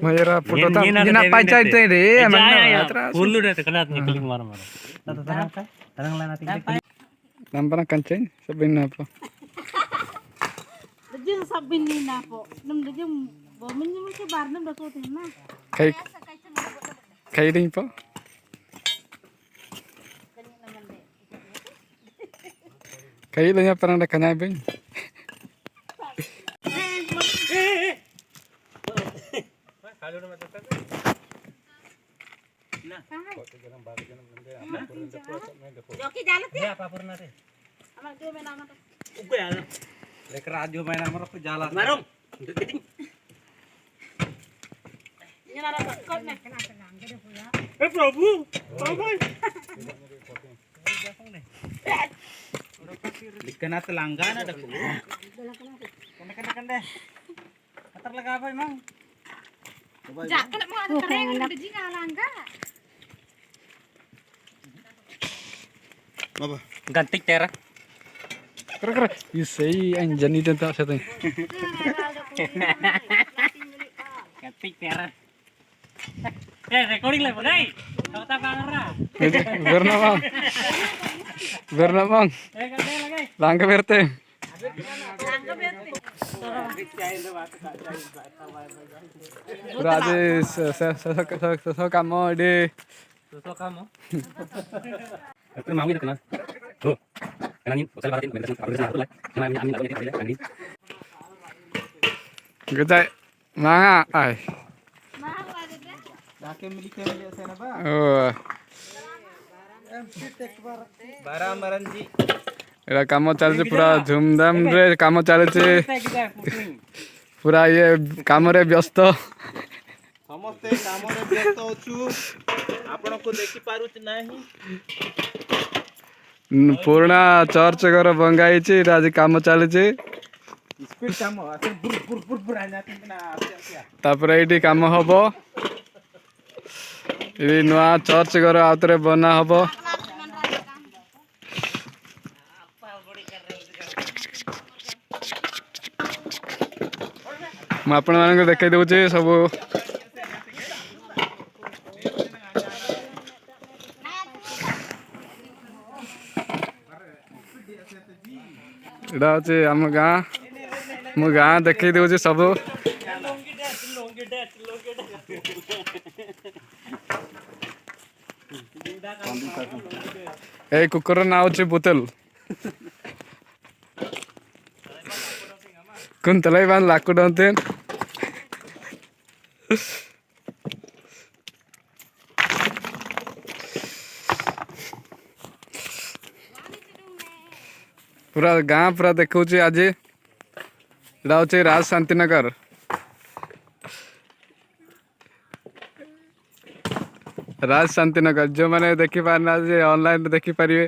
Mayora foto tam jina pancai itu deh full udah terkenal nyekeling marah-marah. Nampana kancing sabin apa Dejeng sabin ni na po. Nam dejeng bomin ni mo bar nam da ko tin na. kai ding po kai lanya parang da kanai bing Joki jalan ya. Apa pernah deh? Amal dia main nama. Ugue ya. Lek radio main nomor ke jalan. Marung. Ini nara kau nih. Prabu. Prabu. Dikena telanggan ada ku. Kena deh. Atar lega apa emang? Jak kena mau ada kering ada jinga langga. apa Gantik tera. kera isai anjani dan tak satu Gantik tera. Recording lah, bagai. Tahu tak kamera. berna bang Ganti lagi. langka berte Langga bete. berarti sosok kamu di Sosok kamu. Itu mau gitu kenal. Tuh. Kenalin, saya baratin bensin apa bensin lah. Cuma amin apa ini kan. gede manga ay Mahal ada deh. Dake militer dia sana ba. oh Barang maranji. ଏଟା କାମ ଚାଲିଛି ପୁରା ଧୁମଧାମ ରେ କାମ ଚାଲିଛି ପୁରା ଇଏ କାମରେ ବ୍ୟସ୍ତ ସମସ୍ତେ କାମରେ ବ୍ୟସ୍ତ ଅଛୁ ଆପଣଙ୍କୁ ଦେଖି ପାରୁଛି ନାହିଁ ପୁରୁଣା ଚର୍ଚ୍ଚ ଘର ଭଙ୍ଗା ହେଇଛି ଏଟା ଆଜି କାମ ଚାଲିଛି ସ୍ପିଡ କାମ ଆସେ ବୁର ବୁର ବୁର ବୁର ଆଇନା ନା ଆସିଆ ତାପରେ ଏଇଠି କାମ ହବ ଏଠି ନୂଆ ଚର୍ଚ୍ଚ ଘର ଆଉଥରେ ବନା ହବ ମୁଁ ଆପଣମାନଙ୍କୁ ଦେଖାଇ ଦେଉଛି ସବୁ ଏଇଟା ହେଉଛି ଆମ ଗାଁ ମୁଁ ଗାଁ ଦେଖାଇ ଦେଉଛି ସବୁ ଏଇ କୁକୁର ନାଁ ହେଉଛି ବୁତଲ କୁନ୍ତলাই ବାନ୍ ଲାକୁ ଡନ୍ତେନ୍ पूरा गाँ पूरा देखा आज एटा हूँ राज शांतिनगर जो मैंने देखी पारना ऑनलाइन देखी पारे।